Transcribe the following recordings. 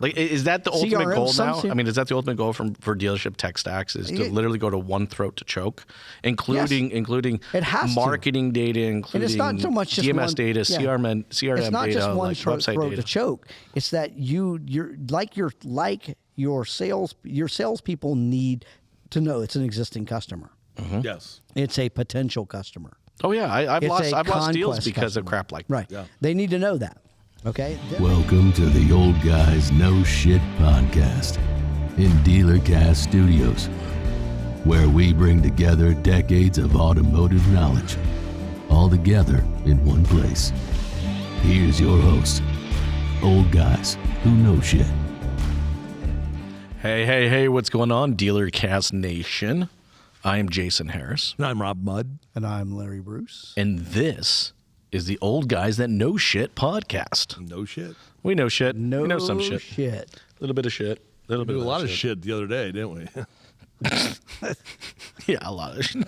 Like, is that the ultimate CRM, goal now? I mean, is that the ultimate goal for dealership tech stacks? Is to literally go to one throat to choke, including it has marketing data, including and it's not so much just DMS data, CRM it's not data, just one like throat website data to choke. It's that your salespeople need to know it's an existing customer. Mm-hmm. Yes, it's a potential customer. Oh yeah, I've lost deals because of crap like that. Right. Yeah. They need to know that. Okay. Welcome to the Old Guys No Shit podcast in Dealercast Studios, where we bring together decades of automotive knowledge, all together in one place. Here's your host, Old Guys Who Know Shit. Hey, what's going on, Dealercast Nation? I am Jason Harris. And I'm Rob Mudd. And I'm Larry Bruce. And this is the Old Guys That Know Shit podcast. No shit. We know shit. We know some shit. A little bit of shit. A little bit of a lot of shit the other day, didn't we? Yeah, a lot of shit.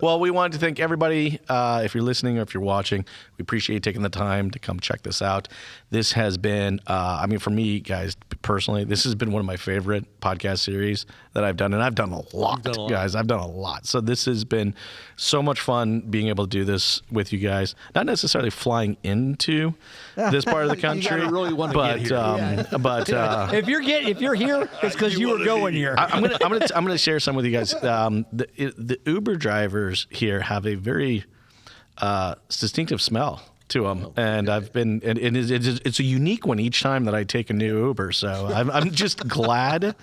Well, we wanted to thank everybody. If you're listening or if you're watching, we appreciate you taking the time to come check this out. This has been, for me, guys, personally, this has been one of my favorite podcast series that I've done. And I've done a lot, guys. I've done a lot. So this has been so much fun being able to do this with you guys. Not necessarily flying into this part of the country. You really want to get here. But if you're here, it's because you were going here. I'm gonna share some with you guys. The Uber drivers here have a very distinctive smell to them, and it's a unique one each time that I take a new Uber. So I'm just glad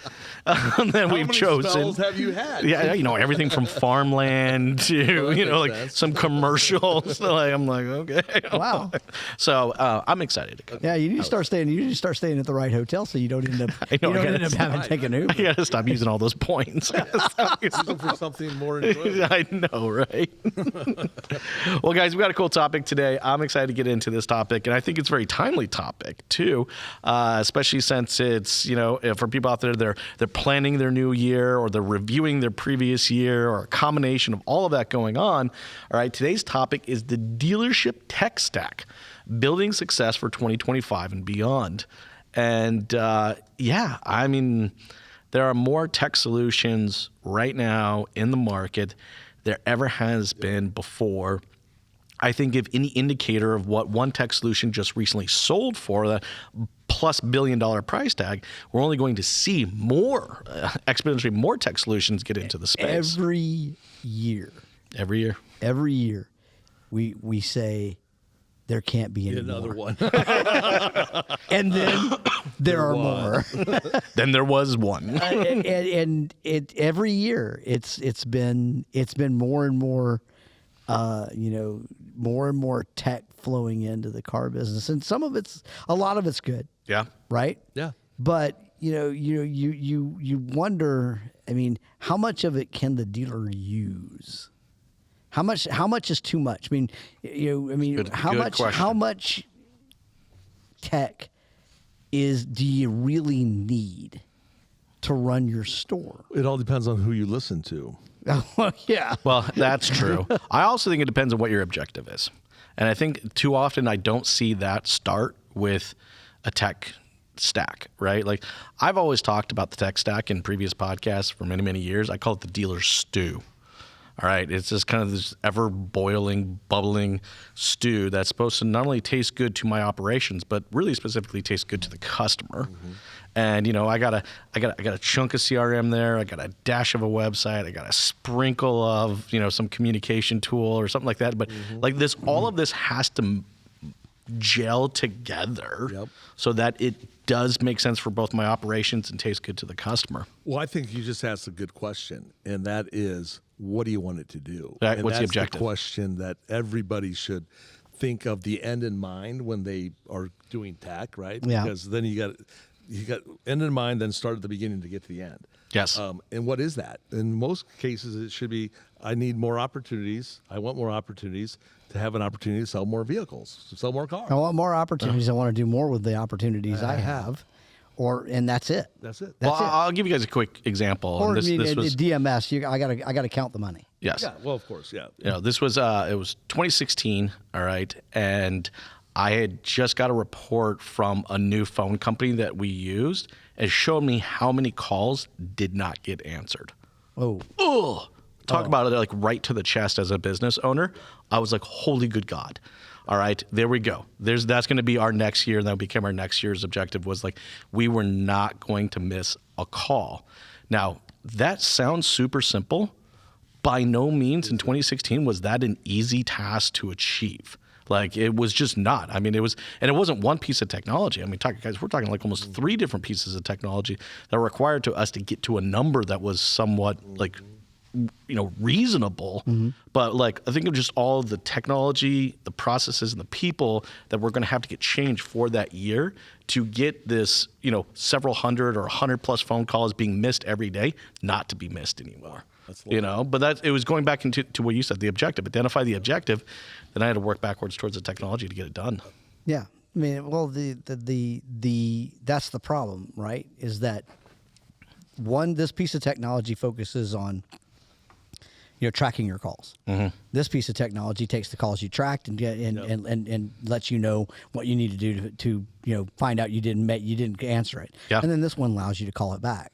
that we've chosen. How many smells have you had? Yeah, everything from farmland to some commercials. I'm like, okay, wow. So I'm excited to come. Yeah, you need to start staying. You need to start staying at the right hotel so you don't end up. Having to take an Uber. I gotta stop using all those points. Use them for something more enjoyable. I know, right? Well, guys, we got a cool topic today. I'm excited to get into this topic, and I think it's a very timely topic too, especially since it's for people out there, they're planning their new year or they're reviewing their previous year or a combination of all of that going on. All right, today's topic is the dealership tech stack, building success for 2025 and beyond. And there are more tech solutions right now in the market there ever has been before. I think if any indicator of what one tech solution just recently sold for, the plus $1 billion price tag, we're only going to see more, exponentially more tech solutions get into the space. Every year, we say there can't be another one. And then there are more. Then there was one. and every year it's been more and more more and more tech flowing into the car business, and a lot of it's good. Yeah. Right. Yeah. But you wonder. I mean, how much of it can the dealer use? How much is too much? I mean, how much tech do you really need to run your store? It all depends on who you listen to. Yeah. Well, that's true. I also think it depends on what your objective is. And I think too often I don't see that start with a tech stack, right? Like I've always talked about the tech stack in previous podcasts for many, many years. I call it the dealer stew. All right. It's just kind of this ever boiling, bubbling stew that's supposed to not only taste good to my operations, but really specifically taste good to the customer. Mm-hmm. And I got a chunk of CRM there. I got a dash of a website. I got a sprinkle of some communication tool or something like that. But like this, all of this has to gel together so that it does make sense for both my operations and taste good to the customer. Well, I think you just asked a good question, and that is, what do you want it to do? What's the objective? That's the question that everybody should think of the end in mind when they are doing tech, right? Yeah. Because then you got end in mind, then start at the beginning to get to the end. Yes. And what is that? In most cases, it should be, I need more opportunities. I want more opportunities to have an opportunity to sell more vehicles, to sell more cars. I want more opportunities. I want to do more with the opportunities I have. And that's it. That's it. I'll give you guys a quick example. Or this was DMS. I gotta count the money. Yes. Yeah. Well, of course. Yeah. This was it was 2016. All right, and I had just got a report from a new phone company that we used. It showed me how many calls did not get answered. Oh. Ugh. Talk about it like right to the chest as a business owner. I was like, holy good God. All right, there we go. That's going to be our next year. That became our next year's objective, was like, we were not going to miss a call. Now, that sounds super simple. By no means in 2016 was that an easy task to achieve. Like, it was just not. I mean, it wasn't one piece of technology. I mean, guys, we're talking like almost 3 different pieces of technology that were required to us to get to a number that was somewhat like, reasonable. But like, I think of just all the technology, the processes, and the people that we're going to have to get changed for that year to get this, several hundred or 100+ phone calls being missed every day, not to be missed anymore. But it was going back into what you said, the objective. Identify the objective, then I had to work backwards towards the technology to get it done. Yeah, I mean, well, the that's the problem, right? Is that this piece of technology focuses on tracking your calls. This piece of technology takes the calls you tracked and lets you know what you need to do to find out you didn't answer it. Yeah. And then this one allows you to call it back.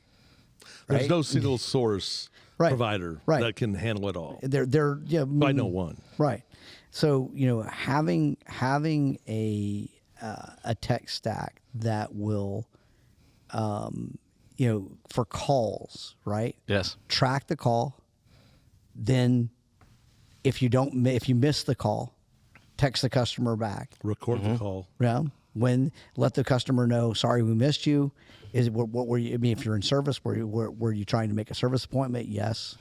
There's right? no single source provider that can handle it all. I know one. Right. So having a tech stack that will for calls, right? Yes. Track the call. Then if you miss the call, text the customer back. Record the call. Yeah. Let the customer know, sorry, we missed you. What were you? I mean, if you're in service, were you trying to make a service appointment? Yes.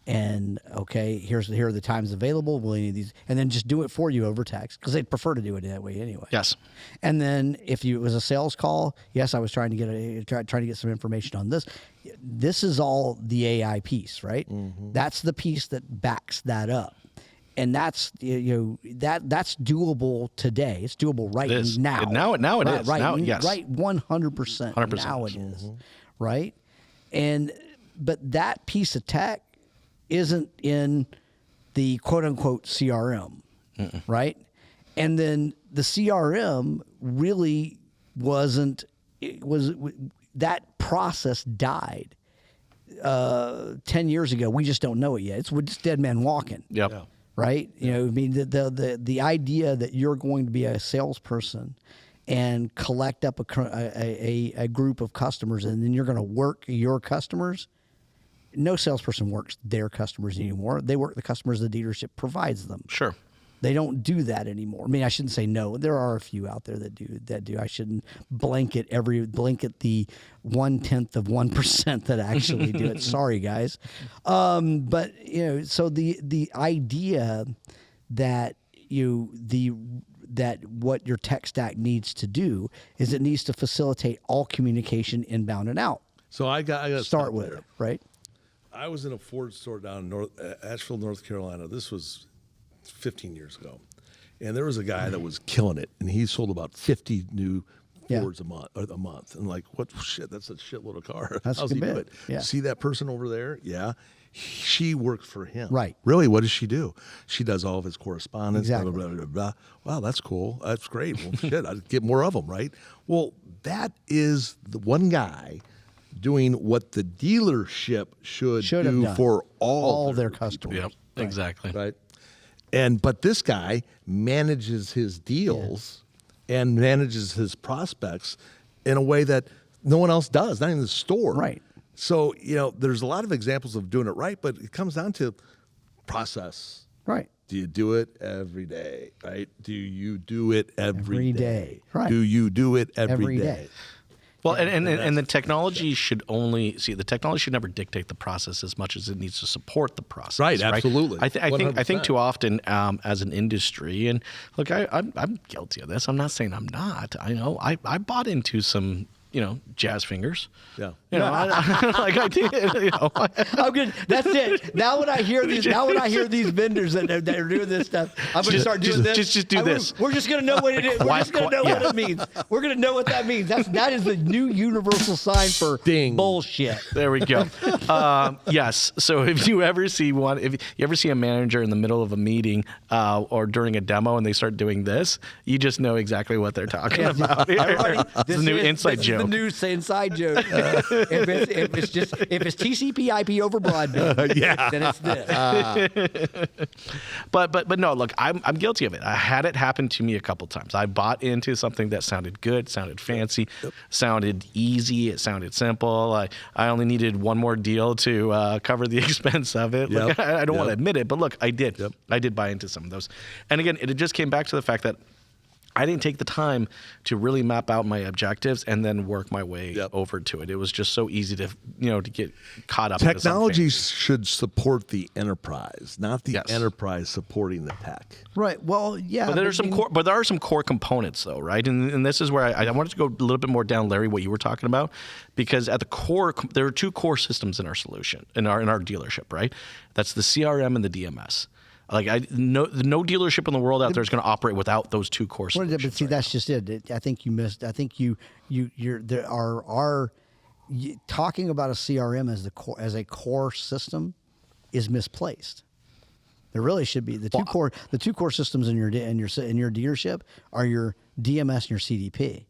And okay, here are the times available. Will any of these? And then just do it for you over text, because they'd prefer to do it that way anyway. Yes. And then if it was a sales call, yes, I was trying to get some information on this. This is all the AI piece, right? That's the piece that backs that up. And that's that's doable today. It's doable now. Now it is. Right, now, yes. Right, 100%. 100%. Now it is. Right? But that piece of tech isn't in the quote unquote CRM. Right? And then the CRM really that process died 10 years ago. We just don't know it yet. We're just dead man walking. Yep. Yeah. Right? The idea that you're going to be a salesperson and collect up a group of customers, and then you're going to work your customers. No salesperson works their customers anymore. They work the customers the dealership provides them. Sure. They don't do that anymore. I mean, I shouldn't say no. There are a few out there that do. I shouldn't blanket the 0.1% that actually do it. Sorry, guys. But so the idea that that what your tech stack needs to do is it needs to facilitate all communication inbound and out. So I got to start with it, right? I was in a Ford store down in Asheville, North Carolina. This was 15 years ago, and there was a guy that was killing it, and he sold about 50 new Fords a month. And like, what shit? That's a shitload of car. That's How's he do it? Yeah. See that person over there? Yeah, she worked for him. Right. Really? What does she do? She does all of his correspondence. Exactly. Blah, blah, blah, blah, blah. Wow, that's cool. That's great. Well, shit, I'd get more of them, right? Well, that is the one guy doing what the dealership should do for all their customers. Yep. Right. Exactly. Right. But this guy manages his deals and manages his prospects in a way that no one else does, not in the store. Right. So, there's a lot of examples of doing it right, but it comes down to process. Right. Do you do it every day? Right. Do you do it every day? Right. Do you do it every day? Well, and the technology should never dictate the process as much as it needs to support the process. Right, absolutely. I think too often as an industry, and look, I'm guilty of this. I'm not saying I'm not. I know I bought into some jazz fingers. Yeah. Like I did. I'm good. That's it. Now when I hear these vendors that are doing this stuff, I'm going to start doing this. Just do this. We're just going to know what it is. We're just going to know what it means. We're going to know what that means. That is the new universal sign for bullshit. There we go. Yes. So if you ever see a manager in the middle of a meeting or during a demo and they start doing this, you just know exactly what they're talking about. This is a new inside joke. The new inside joke. If it's TCP/IP over broadband, then it's this. But no, look, I'm guilty of it. I had it happen to me a couple times. I bought into something that sounded good, sounded fancy, sounded easy, it sounded simple. I only needed one more deal to cover the expense of it. Like, I don't want to admit it, but look, I did. I did buy into some of those. And again, it just came back to the fact that I didn't take the time to really map out my objectives and then work my way over to it. It was just so easy to get caught up. Technology should support the enterprise, not the enterprise supporting the tech. Right. Well, yeah. But there are some core components, though, right? And this is where I wanted to go a little bit more down, Larry, what you were talking about, because at the core, there are two core systems in our solution, in our dealership, right? That's the CRM and the DMS. Like no dealership in the world out there is going to operate without those two core solutions. But see, that's just it. I think you missed. I think you're talking about a CRM as a core system is misplaced. There really should be the two core systems in your dealership are your DMS and your CDP.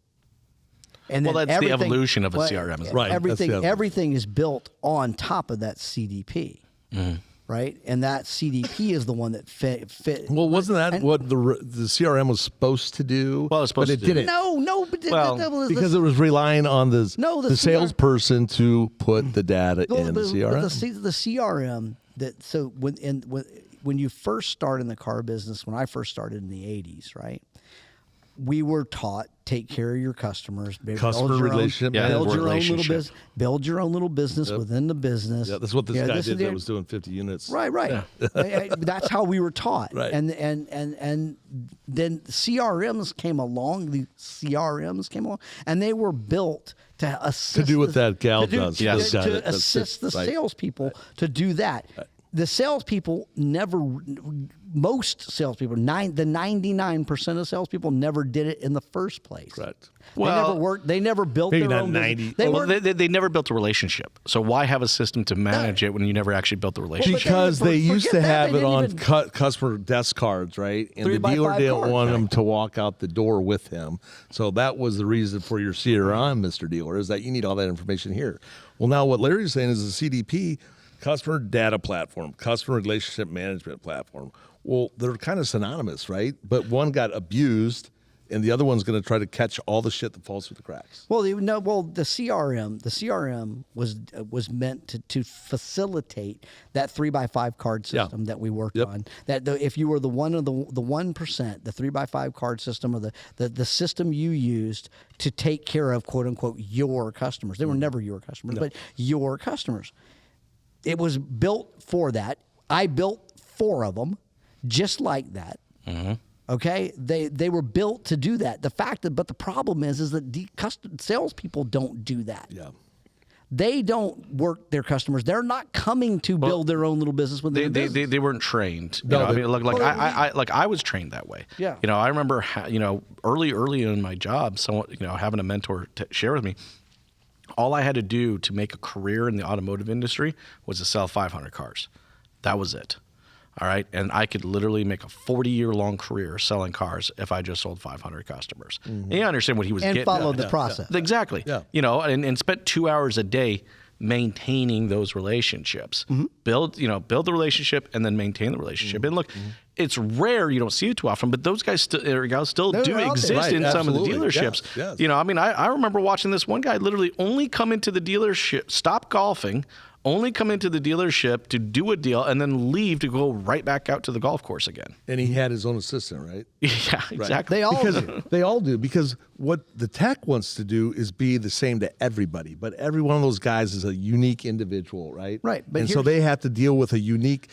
And that's the evolution of a CRM, right? Everything is built on top of that CDP. Mm-hmm. Right, and that CDP is the one that fit. Well, wasn't that what the CRM was supposed to do? Well, it was supposed to. But it didn't. No, because it was relying on the salesperson to put the data in the CRM. The CRM when you first start in the car business, when I first started in the '80s, right? We were taught take care of your customers, customer relationship, build your own little business within the business. Yeah, that's what this guy did. That was doing 50 units. Right. Yeah. That's how we were taught. Right. And then CRMs came along. And they were built to assist to do what that gal does. To assist the salespeople to do that. Right. The salespeople most salespeople, the 99% of salespeople never did it in the first place. Correct. They never built their own business. They never built a relationship. So why have a system to manage it when you never actually built the relationship? Because they used to have it on customer desk cards, right? And the dealer didn't want them to walk out the door with him. So that was the reason for your CRM, Mr. Dealer, is that you need all that information here. Well, now what Larry's saying is the CDP, customer data platform, customer relationship management platform. Well, they're kind of synonymous, right? But one got abused, and the other one's going to try to catch all the shit that falls through the cracks. Well, the CRM was meant to facilitate that 3x5 card system that we worked on. That if you were the 1%, the 3x5 card system, or the system you used to take care of quote unquote your customers. They were never your customers, but your customers. It was built for that. I built 4 of them. Just like that, okay? They were built to do that. But the problem is that salespeople don't do that. Yeah, they don't work their customers. They're not coming to build their own little business with their business. They weren't trained. I was trained that way. Yeah. I remember early in my job, someone having a mentor share with me. All I had to do to make a career in the automotive industry was to sell 500 cars. That was it. All right. And I could literally make a 40-year-long career selling cars if I just sold 500 customers. Mm-hmm. And you understand what he was getting at. And followed the process. Yeah. Exactly. Yeah. And spent 2 hours a day maintaining those relationships. Mm-hmm. Build the relationship and then maintain the relationship. Mm-hmm. And look, it's rare, you don't see it too often, but those guys still do exist in some of the dealerships. Yes. I remember watching this one guy literally only come into the dealership, stop golfing, only come into the dealership to do a deal and then leave to go right back out to the golf course again. And he had his own assistant, right? Yeah, exactly. They all do. Because what the tech wants to do is be the same to everybody. But every one of those guys is a unique individual, right? Right. And so they have to deal with a unique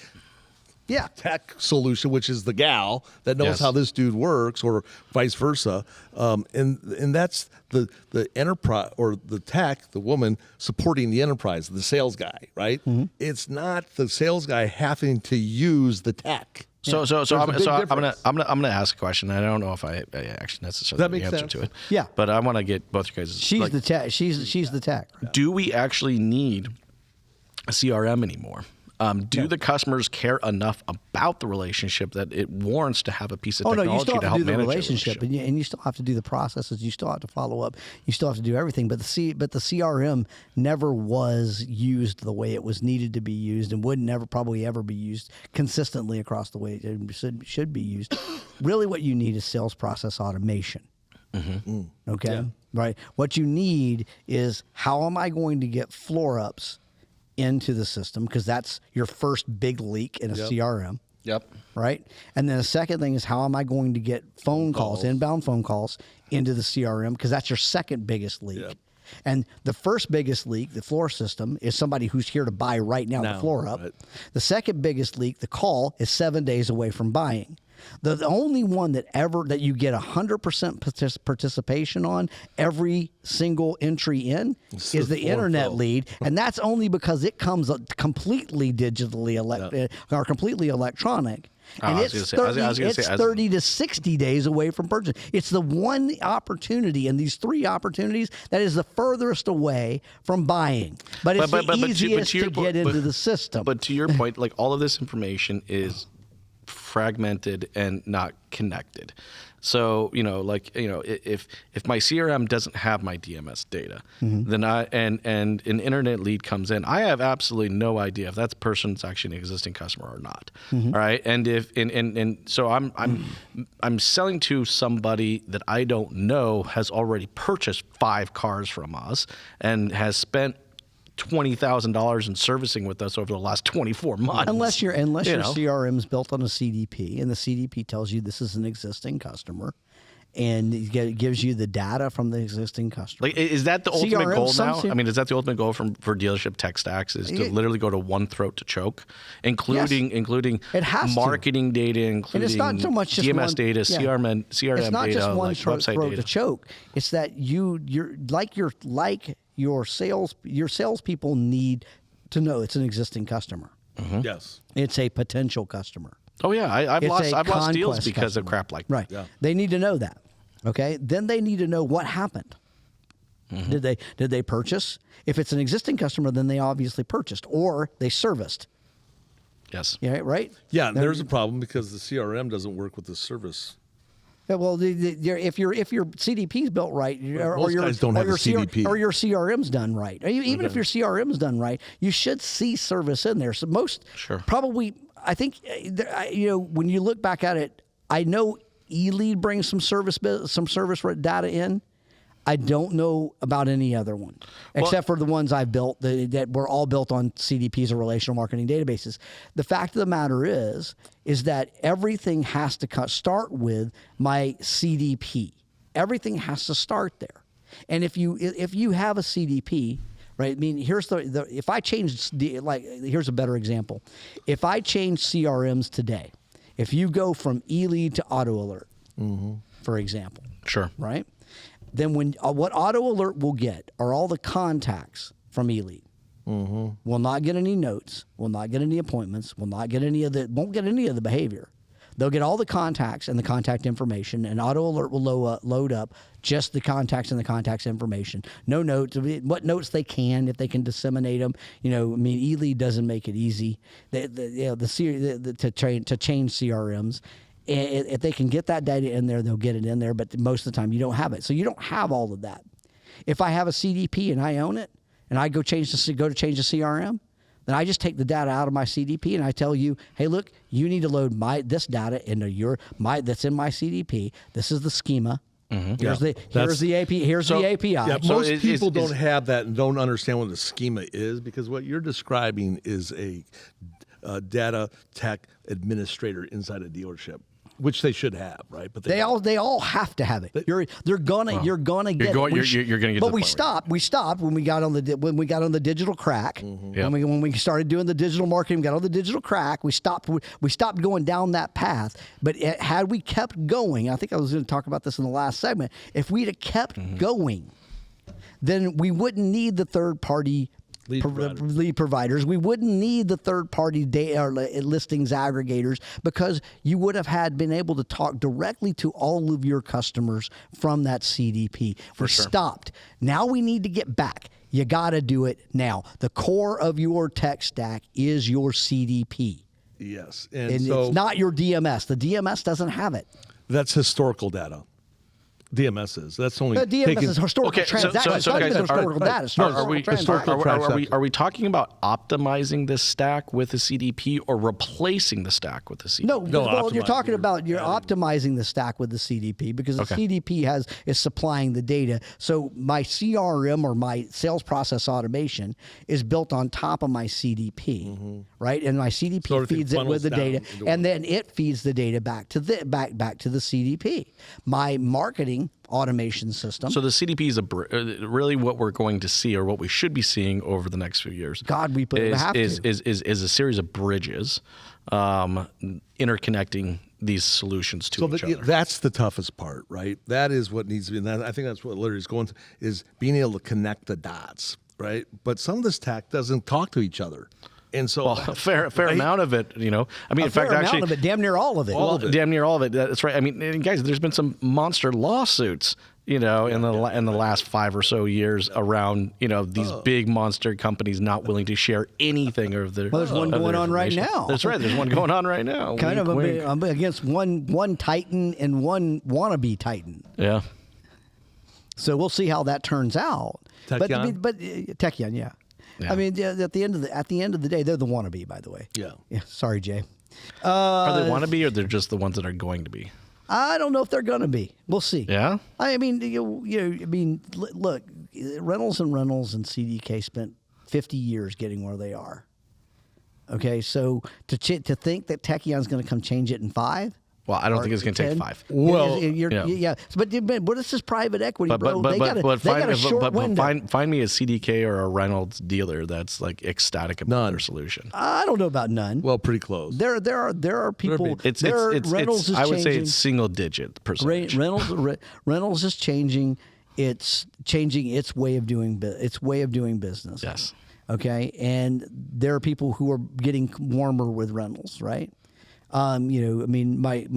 tech solution, which is the gal that knows how this dude works, or vice versa. And that's the enterprise, or the tech, the woman supporting the enterprise, the sales guy, right? Mm-hmm. It's not the sales guy having to use the tech. So I'm gonna ask a question. I don't know if I actually necessarily have the answer to it. Yeah, but I want to get both you guys. She's the tech. She's the tech. Do we actually need a CRM anymore? Do the customers care enough about the relationship that it warrants to have a piece of technology you still have to help do the manage relationship, and you still have to do the processes. You still have to follow up. You still have to do everything. But the CRM never was used the way it was needed to be used, and would never probably ever be used consistently across the way it should be used. Really, what you need is sales process automation. Mm-hmm. Okay, right. What you need is, how am I going to get floor ups into the system, because that's your first big leak in a CRM. Yep. Right? And then the second thing is, how am I going to get phone calls, inbound phone calls into the CRM, because that's your second biggest leak. Yep. And the first biggest leak, the floor system, is somebody who's here to buy right now the floor up. Right. The second biggest leak, the call, is 7 days away from buying. The only one that you get 100% participation on every single entry in is the internet lead, and that's only because it comes completely digitally or completely electronic. And it's 30 to 60 days away from purchase. It's the one opportunity in these three opportunities that is the furthest away from buying. But it's the easiest to get into the system. But to your point, like, all of this information is fragmented and not connected. So, if my CRM doesn't have my DMS data, then and an internet lead comes in, I have absolutely no idea if that person's actually an existing customer or not. All right. And so I'm selling to somebody that I don't know has already purchased 5 cars from us and has spent $20,000 in servicing with us over the last 24 months. Unless your CRM is built on a CDP, and the CDP tells you this is an existing customer, and it gives you the data from the existing customer. Like, is that the ultimate goal now? I mean, is that the ultimate goal for dealership tech stacks? Is to literally go to one throat to choke, including marketing data, including, and it's not so much just DMS data, CRM data, it's not just one website throat data to choke. It's that your salespeople need to know it's an existing customer. Mm-hmm. Yes, it's a potential customer. Oh yeah, I've lost deals because of crap like that. Right. Yeah. They need to know that. Okay. Then they need to know what happened. Mm-hmm. Did they purchase? If it's an existing customer, then they obviously purchased, or they serviced. Yes. Yeah. Right. Yeah. And there's a problem because the CRM doesn't work with the service. Yeah, well, if your CDP is built right, or your CRM's done right, even if your CRM's done right, you should see service in there. So probably, I think, when you look back at it, I know eLead brings some service data in. I don't know about any other one, except for the ones I've built that were all built on CDPs or relational marketing databases. The fact of the matter is that everything has to start with my CDP. Everything has to start there. And if you have a CDP, right? I mean, here's if I change here's a better example. If I change CRMs today, if you go from eLead to Auto Alert, for example, sure, right? Then what Auto Alert will get are all the contacts from eLead. Will not get any notes. Will not get any appointments. Won't get any of the behavior. They'll get all the contacts and the contact information, and Auto Alert will load up just the contacts and the contacts information. No notes. What notes they can, if they can disseminate them. eLead doesn't make it easy. To change CRMs. If they can get that data in there, they'll get it in there. But most of the time, you don't have it, so you don't have all of that. If I have a CDP and I own it, and I go to change the CRM, then I just take the data out of my CDP and I tell you, hey, look, you need to load this data into that's in my CDP. This is the schema. Here's the API. Yeah, most people don't have that and don't understand what the schema is, because what you're describing is a data tech administrator inside a dealership. which they should have, right? But they all have to have it. You're gonna get it. But we stopped when we got on the digital crack. Mm-hmm. When we started doing the digital marketing, got on the digital crack. We stopped going down that path. But had we kept going, I think I was going to talk about this in the last segment. If we'd have kept going, then we wouldn't need the third party lead providers. We wouldn't need the third-party data or listings aggregators, because you would have been able to talk directly to all of your customers from that CDP. We stopped. Now we need to get back. You got to do it now. The core of your tech stack is your CDP. Yes. And so, it's not your DMS. The DMS doesn't have it. That's historical data. DMS is. That's only DMS is historical transactions. Historical data. Are we talking about optimizing this stack with a CDP or replacing the stack with a CDP? No, well, you're talking about optimizing the stack with the CDP, because the CDP is supplying the data. So my CRM or my sales process automation is built on top of my CDP, right? And my CDP feeds it with the data, and then it feeds the data back to the CDP. My marketing automation system. So the CDP is really what we're going to see, or what we should be seeing over the next few years. Is a series of bridges interconnecting these solutions to each other. That's the toughest part, right? That is what needs to be. And I think that's what Larry's going to, is being able to connect the dots, right? But some of this tech doesn't talk to each other. And so, a fair amount of it, I mean, in fact, amount of it, damn near all of it. Damn near all of it. That's right. I mean, guys, there's been some monster lawsuits, in the last 5 or so years around, these big monster companies not willing to share anything of their. Well, there's one going on right now. That's right. There's one going on right now. I'm against one Titan and one wannabe Titan. Yeah. So we'll see how that turns out. Techion? But Techion, yeah. I mean, at the end of the day, they're the wannabe, by the way. Yeah. Sorry, Jay. Are they wannabe, or they're just the ones that are going to be? I don't know if they're going to be. We'll see. Yeah. I mean, look, Reynolds and CDK spent 50 years getting where they are. Okay, so to think that Techion's going to come change it in 5. Well, I don't think it's going to take 5. Well, but what is this private equity, bro? They got a short window. Find me a CDK or a Reynolds dealer that's like ecstatic about their solution. I don't know about none. Well, pretty close. There are people. Reynolds is I would say it's single digit percentage. Reynolds is changing. It's changing its way of doing business. Yes. Okay, and there are people who are getting warmer with Reynolds, right? I mean, my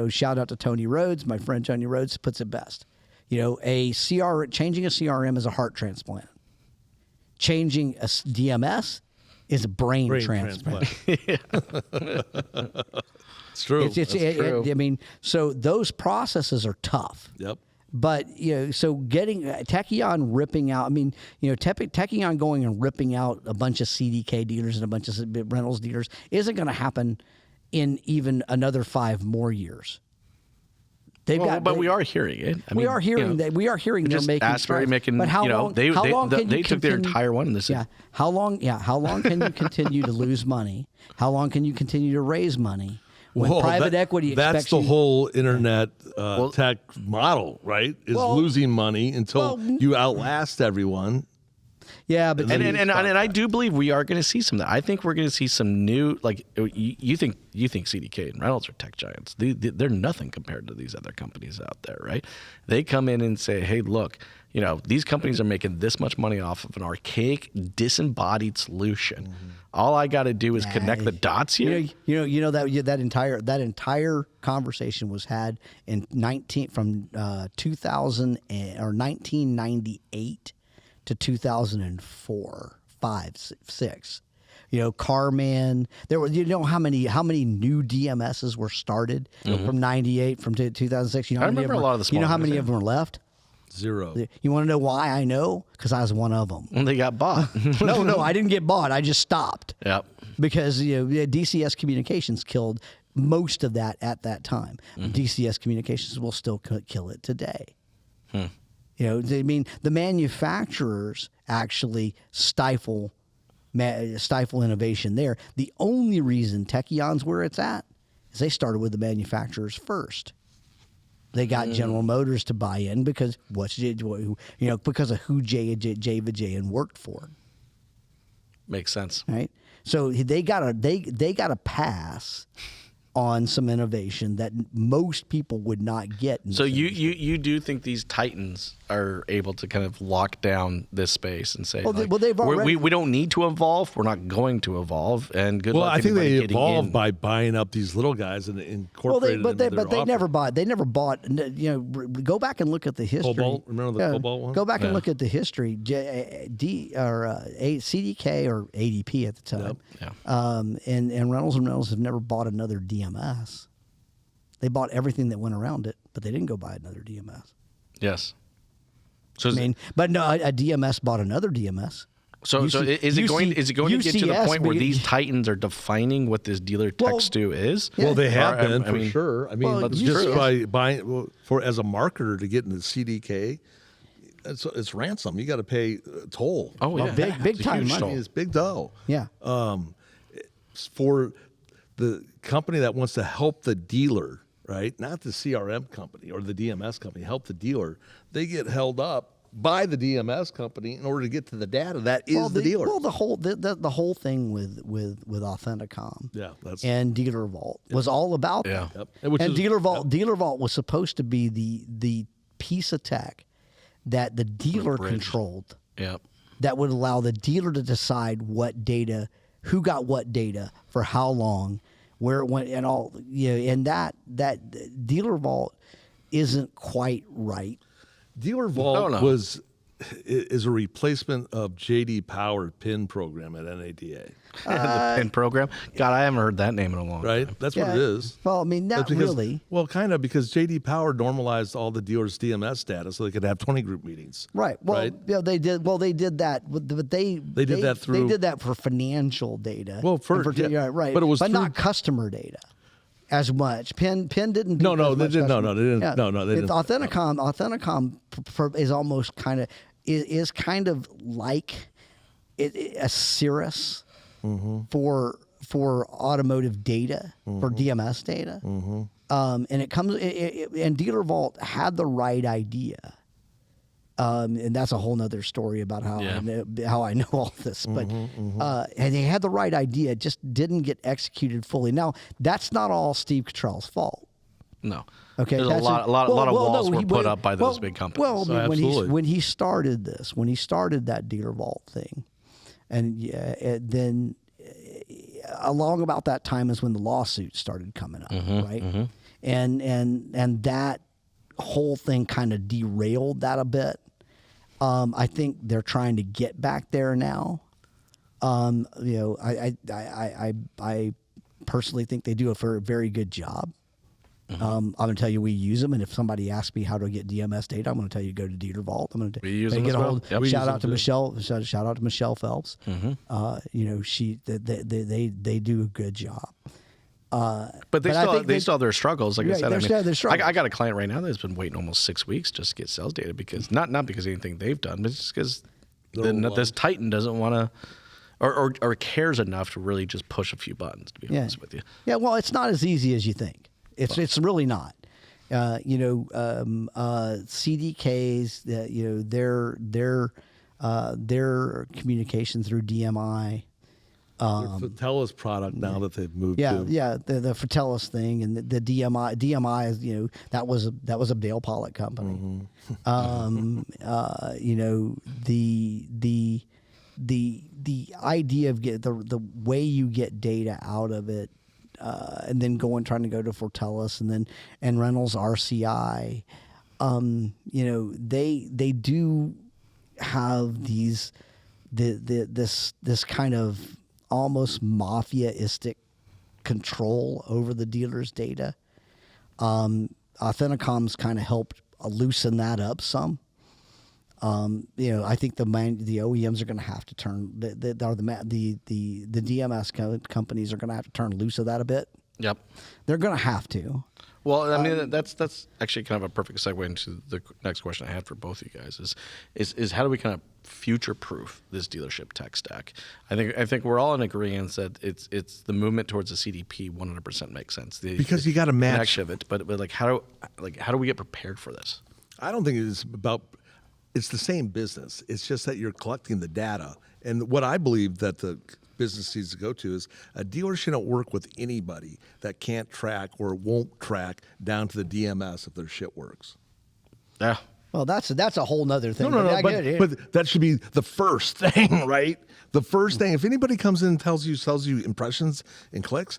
shout out to Tony Rhodes. My friend Tony Rhodes puts it best. Changing a CRM is a heart transplant. Changing a DMS is a brain transplant. It's true. It's true. I mean, so those processes are tough. Yep. But so getting Techion ripping out. I mean, Techion going and ripping out a bunch of CDK dealers and a bunch of Reynolds dealers isn't going to happen in even another 5 more years. But we are hearing it. We are hearing they're making Asbury making. But how long? They took their entire one. This yeah. How long can you continue to lose money? How long can you continue to raise money? When private equity expects that's the whole internet tech model, right? Is losing money until you outlast everyone. Yeah, but and I do believe we are going to see some of that. I think we're going to see some new, like you think CDK and Reynolds are tech giants. They're nothing compared to these other companies out there, right? They come in and say, hey, look, these companies are making this much money off of an archaic, disembodied solution. Mm-hmm. All I got to do is connect the dots here. That entire conversation was had in 1998 to 2004, 5, 6. Carman. There were, how many new DMSs were started from 98 from 2006. I remember a lot of the small. How many of them are left? 0. You want to know why I know? Because I was one of them. And they got bought. No, I didn't get bought. I just stopped. Yep. Because DCS Communications killed most of that at that time. Mm-hmm. DCS Communications will still kill it today. The manufacturers actually stifle innovation there. The only reason Techion's where it's at is they started with the manufacturers first. They got General Motors to buy in because because of who Jay worked for. Makes sense, right? So they got a pass on some innovation that most people would not get. So you do think these titans are able to kind of lock down this space and say, they've already, we don't need to evolve. We're not going to evolve. And good luck. Well, I think they getting evolved in. by buying up these little guys and incorporating them. But they never bought. They never bought. Go back and look at the history. Cobalt, remember the Cobalt one? Go back and look at the history. CDK or ADP at the time. Yep. And Reynolds have never bought another DMS. They bought everything that went around it, but they didn't go buy another DMS. Yes. So but no, a DMS bought another DMS. So is it going to get to the point where these titans are defining what this dealer tech stew is? Yeah. Well, they have been I mean, sure. I mean, just by buying as a marketer to get into CDK, it's ransom. You got to pay toll. Oh yeah, big time money. It's big dough. Yeah. For the company that wants to help the dealer, right? Not the CRM company or the DMS company, help the dealer. They get held up by the DMS company in order to get to the data that is the dealer. Well, the whole thing with Authenticom, and Dealer Vault was all about that. Yep. And Dealer Vault was supposed to be the piece of tech that the dealer controlled. Yep. That would allow the dealer to decide what data, who got what data for how long, where it went, and all. And that Dealer Vault isn't quite right. Dealer Vault is a replacement of JD Power PIN program at NADA. The PIN program? God, I haven't heard that name in a long time. That's what it is. Well, I mean, not really. Well, kind of, because JD Power normalized all the dealers' DMS data so they could have 20 group meetings. Right. Well, right? Yeah, they did. Well, they did that, but they did that through. They did that for financial data. Well, right. But it was not customer data as much. PIN didn't. They didn't. They didn't. Authenticom is almost kind of like a Cirrus for automotive data, for DMS data, and it comes. And Dealer Vault had the right idea, and that's a whole nother story about how I know all this. But and they had the right idea, just didn't get executed fully. Now that's not all Steve Cottrell's fault. No. Okay. There's a lot of walls were put up by those big companies. Well, when he started that Dealer Vault thing, and then along about that time is when the lawsuits started coming up, right? And that whole thing kind of derailed that a bit. I think they're trying to get back there now. I personally think they do a very good job. I'm going to tell you we use them, and if somebody asks me how to get DMS data, I'm going to tell you go to Dealer Vault. I'm going to use them as well. Shout out to Michelle. Shout out to Michelle Phelps. They do a good job. But they still have their struggles. Like I said, I got a client right now that's been waiting almost 6 weeks just to get sales data because not because of anything they've done, but just because this Titan doesn't want to. Or cares enough to really just push a few buttons. To be honest with you, well, it's not as easy as you think. It's really not. CDKs, their communication through DMI. Fratellis product now that they've moved to. Yeah, the Fratellis thing and the DMI. DMI is that was a Dale Pollock company. The idea of the way you get data out of it. And then trying to go to Fortellus and Reynolds RCI, they do have this kind of almost mafia-istic control over the dealer's data. Authenticom's kind of helped loosen that up some. I think the OEMs are going to have to turn the DMS companies are going to have to turn loose of that a bit. Yep. They're going to have to. Well, I mean, that's actually kind of a perfect segue into the next question I had for both of you guys is how do we kind of future-proof this dealership tech stack? I think we're all in agreement that it's the movement towards the CDP 100% makes sense. Because you got to match of it, but like how do we get prepared for this? I don't think it's about. It's the same business. It's just that you're collecting the data, and what I believe that the business needs to go to is a dealer shouldn't work with anybody that can't track or won't track down to the DMS if their shit works. Yeah. Well, that's a whole nother thing. No, but that should be the first thing, right? The first thing. If anybody comes in and sells you impressions and clicks,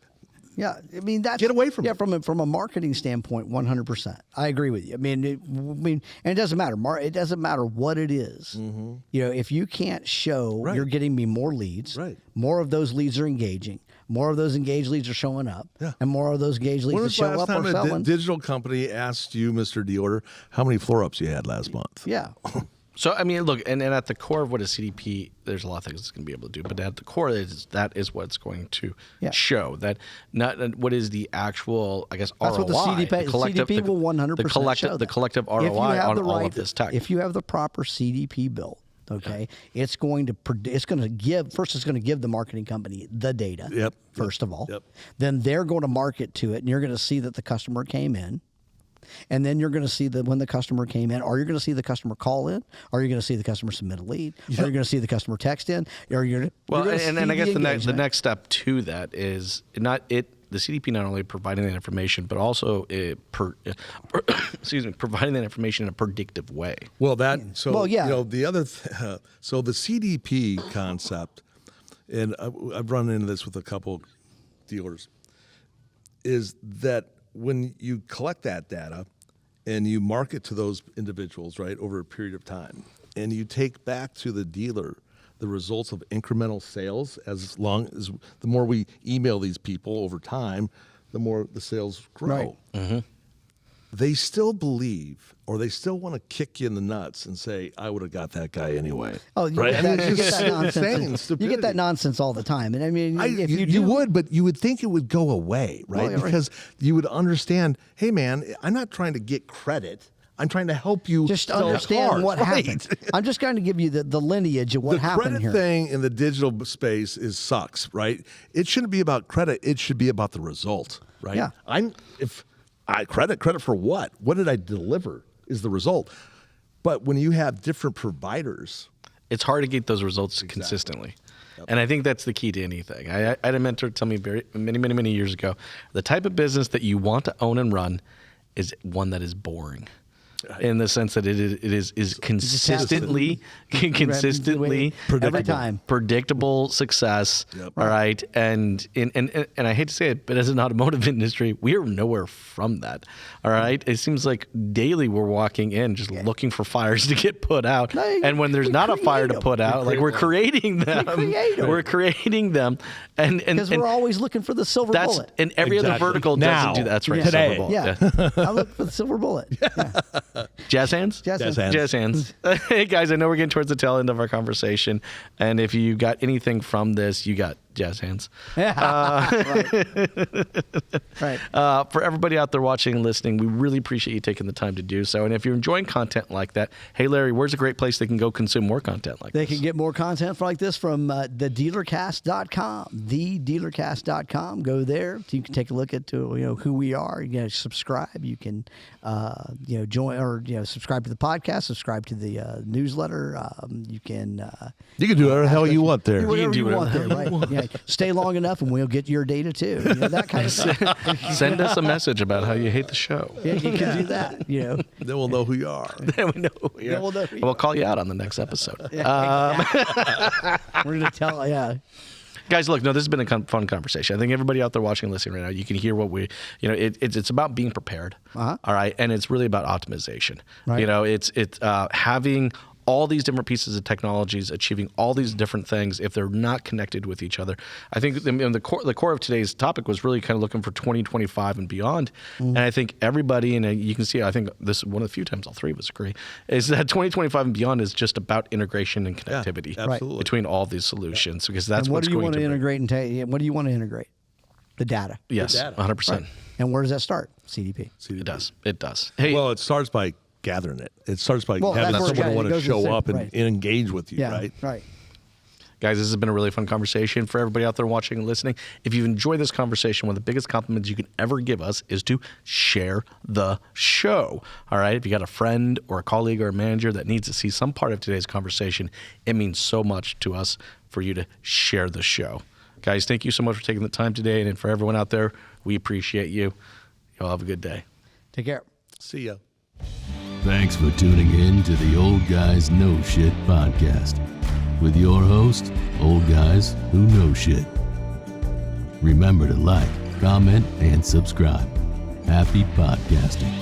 yeah, I mean that's get away from it. From a marketing standpoint, 100%. I agree with you. I mean, and it doesn't matter. It doesn't matter what it is. Mm-hmm. You know, if you can't show you're getting me more leads, more of those leads are engaging, more of those engaged leads are showing up, and more of those engaged leads that show up are selling. When was the last time a digital company asked you, Mr. Dealer, how many floor ups you had last month? Yeah. So, I mean, look, and at the core of what a CDP, there's a lot of things it's going to be able to do, but at the core, that is what's going to show. That not what is the actual, I guess, that's ROI. That's what the CDP will 100% show. The collective ROI on all of this tech. If you have the proper CDP built, it's going to give the marketing company the data, first of all. Then they're going to market to it, and you're going to see that the customer came in. And then you're going to see that when the customer came in, or you're going to see the customer call in, or you're going to see the customer submit a lead, or you're going to see the customer text in, or you're well, and I guess the next step to that is the CDP not only providing that information, but also providing that information in a predictive way. Well, the other so the CDP concept, and I've run into this with a couple dealers, is that when you collect that data and you market to those individuals, right, over a period of time, and you take back to the dealer the results of incremental sales, as long as the more we email these people over time, the more the sales grow. Right. Mm-hmm. They still believe, or they still want to kick you in the nuts and say, I would have got that guy anyway. Oh, you get that nonsense. You get that nonsense all the time. And I mean, you would, but you would think it would go away, right? Because you would understand, hey, man, I'm not trying to get credit. I'm trying to help you just understand what happened. I'm just going to give you the lineage of what happened here. The credit thing in the digital space sucks, right? It shouldn't be about credit. It should be about the result, right? Yeah. Credit for what? What did I deliver is the result. But when you have different providers, it's hard to get those results consistently. Yep. And I think that's the key to anything. I had a mentor tell me many years ago, the type of business that you want to own and run is one that is boring. In the sense that it is consistently every time predictable success. Yep. All right, and I hate to say it, but as an automotive industry, we are nowhere from that. All right, it seems like daily we're walking in just looking for fires to get put out, and when there's not a fire to put out, we're creating them. We're creating them, and because we're always looking for the silver bullet. And every other vertical doesn't do that. That's right. Today, silver bullet. Yeah. I look for the silver bullet. Yeah. Jazz hands? Jazz hands. Hey, guys, I know we're getting towards the tail end of our conversation. And if you got anything from this, you got jazz hands. Right. For everybody out there watching and listening, we really appreciate you taking the time to do so. And if you're enjoying content like that, hey, Larry, where's a great place they can go consume more content like this? They can get more content like this from thedealercast.com. Thedealercast.com. Go there. So you can take a look at who we are. You subscribe. You can join or subscribe to the podcast. Subscribe to the newsletter. You can do whatever the hell you want there. You can do whatever you want there, right? Yeah. Stay long enough, and we'll get your data too. That kind of stuff. Send us a message about how you hate the show. Yeah, you can do that. Then we'll know who you are. Then we know who you are. We'll call you out on the next episode. We're going to tell. Yeah. Guys, look, this has been a fun conversation. I think everybody out there watching and listening right now, you can hear what it's about being prepared. Uh-huh. All right. And it's really about optimization. Right. It's having all these different pieces of technologies, achieving all these different things if they're not connected with each other. I think the core of today's topic was really kind of looking for 2025 and beyond. And I think everybody, and you can see, I think this is one of the few times all three of us agree, is that 2025 and beyond is just about integration and connectivity absolutely. between all these solutions, because that's what what's do you going want to bring. integrate and what do you want to integrate? The data. Yes, 100%. Right. And where does that start? CDP. It does. Hey, Well, it starts by gathering it. It starts by Well, having that's where someone it want to goes to show the up thing, and, right. and engage with you, Yeah. right? Right. guys, this has been a really fun conversation for everybody out there watching and listening. If you've enjoyed this conversation, one of the biggest compliments you can ever give us is to share the show. All right. If you got a friend or a colleague or a manager that needs to see some part of today's conversation, it means so much to us for you to share the show. Guys, thank you so much for taking the time today. And for everyone out there, we appreciate you. Y'all have a good day. Take care. See ya. Thanks for tuning in to the Old Guys Know Shit podcast with your host, Old Guys Who Know Shit. Remember to like, comment, and subscribe. Happy podcasting.